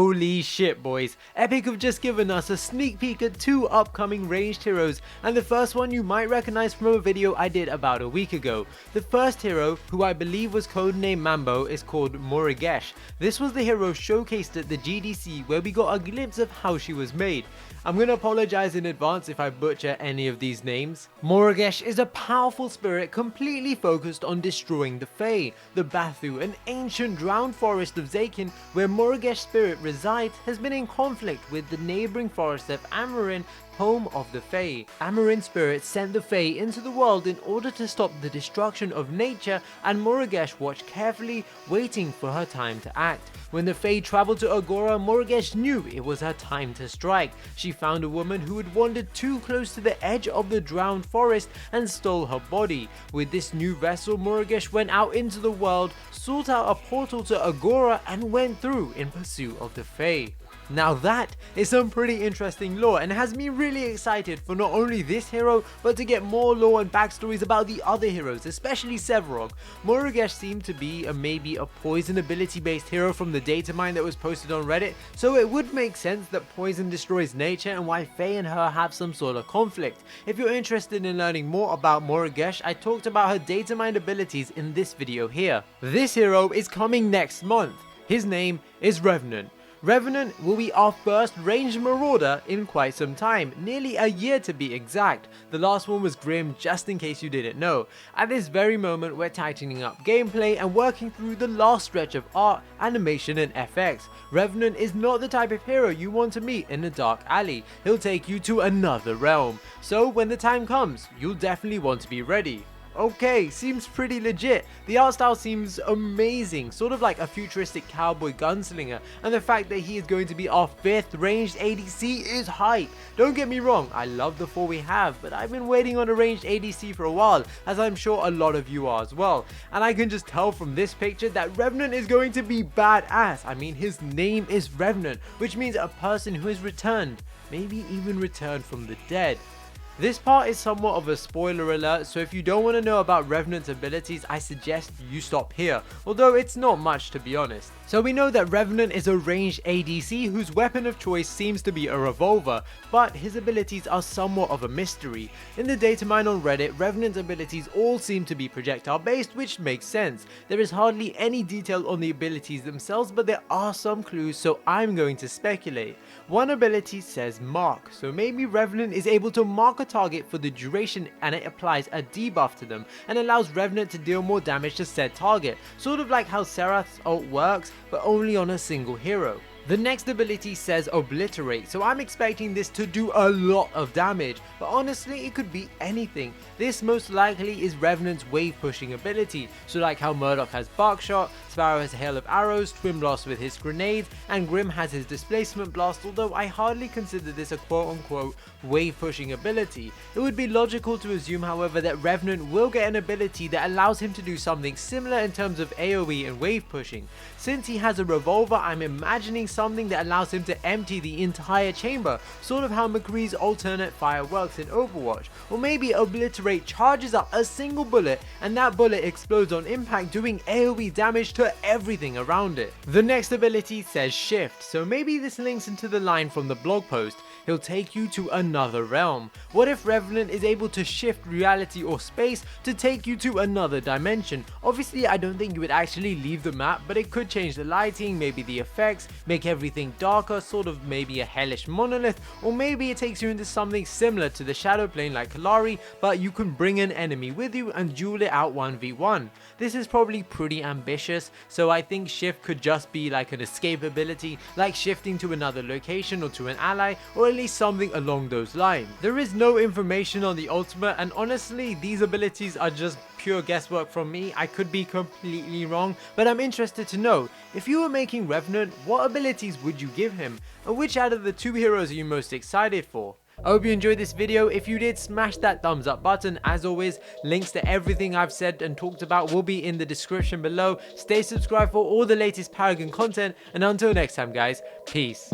Holy shit, boys. Epic have just given us a sneak peek at 2 upcoming ranged heroes, and the first one you might recognize from a video I did about a week ago. The first hero, who I believe was codenamed Mambo, is called Morigesh. This was the hero showcased at the GDC where we got a glimpse of how she was made. I'm gonna apologize in advance if I butcher any of these names. Morigesh is a powerful spirit completely focused on destroying the Fae. The Bathu, an ancient drowned forest of Zakin where Morigesh's spirit resides, has been in conflict with the neighboring forest of Amarin, home of the Fae. Amarin's spirit sent the Fae into the world in order to stop the destruction of nature, and Morigesh watched carefully, waiting for her time to act. When the Fae traveled to Agora, Morigesh knew it was her time to strike. She found a woman who had wandered too close to the edge of the drowned forest and stole her body. With this new vessel, Morigesh went out into the world, sought out a portal to Agora, and went through in pursuit of the Fae. Now that is some pretty interesting lore and has me really excited for not only this hero but to get more lore and backstories about the other heroes, especially Sevarog. Morigesh seemed to be maybe a poison ability based hero from the data mine that was posted on Reddit, so it would make sense that poison destroys nature and why Fae and her have some sort of conflict. If you're interested in learning more about Morigesh, I talked about her data mine abilities in this video here. This hero is coming next month. His name is Revenant. Revenant will be our first ranged marauder in quite some time, nearly a year to be exact. The last one was Grim, just in case you didn't know. At this very moment we're tightening up gameplay and working through the last stretch of art, animation and FX. Revenant is not the type of hero you want to meet in a dark alley. He'll take you to another realm. So when the time comes, you'll definitely want to be ready. Okay, seems pretty legit. The art style seems amazing, sort of like a futuristic cowboy gunslinger, and the fact that he is going to be our 5th ranged ADC is hype. Don't get me wrong, I love the 4 we have, but I've been waiting on a ranged ADC for a while, as I'm sure a lot of you are as well. And I can just tell from this picture that Revenant is going to be badass. I mean, his name is Revenant, which means a person who has returned, maybe even returned from the dead. This part is somewhat of a spoiler alert, so if you don't want to know about Revenant's abilities, I suggest you stop here, although it's not much to be honest. So we know that Revenant is a ranged ADC whose weapon of choice seems to be a revolver, but his abilities are somewhat of a mystery. In the data mine on Reddit, Revenant's abilities all seem to be projectile based, which makes sense. There is hardly any detail on the abilities themselves, but there are some clues, so I'm going to speculate. One ability says mark, so maybe Revenant is able to mark a target for the duration and it applies a debuff to them and allows Revenant to deal more damage to said target, sort of like how Serath's ult works, but only on a single hero. The next ability says obliterate, so I'm expecting this to do a lot of damage, but honestly it could be anything. This most likely is Revenant's wave pushing ability, so like how Murdoch has Barkshot, Sparrow has a hail of arrows, Twin Blast with his grenades, and Grim has his displacement blast, although I hardly consider this a quote unquote wave pushing ability. It would be logical to assume however that Revenant will get an ability that allows him to do something similar in terms of AoE and wave pushing. Since he has a revolver, I'm imagining something that allows him to empty the entire chamber, sort of how McCree's alternate fire works in Overwatch. Or maybe obliterate charges up a single bullet and that bullet explodes on impact, doing AoE damage to everything around it. The next ability says shift, so maybe this links into the line from the blog post. He'll take you to another realm. What if Revenant is able to shift reality or space to take you to another dimension? Obviously I don't think you would actually leave the map, but it could change the lighting, maybe the effects, make everything darker, sort of maybe a hellish monolith, or maybe it takes you into something similar to the shadow plane like Kalari, but you can bring an enemy with you and duel it out 1v1. This is probably pretty ambitious, so I think shift could just be like an escape ability, like shifting to another location or to an ally, or at least something along those lines. There is no information on the ultimate, and honestly these abilities are just pure guesswork from me. I could be completely wrong, but I'm interested to know, if you were making Revenant, what abilities would you give him, and which out of the 2 heroes are you most excited for? I hope you enjoyed this video. If you did, smash that thumbs up button. As always, links to everything I've said and talked about will be in the description below. Stay subscribed for all the latest Paragon content, and until next time guys, peace.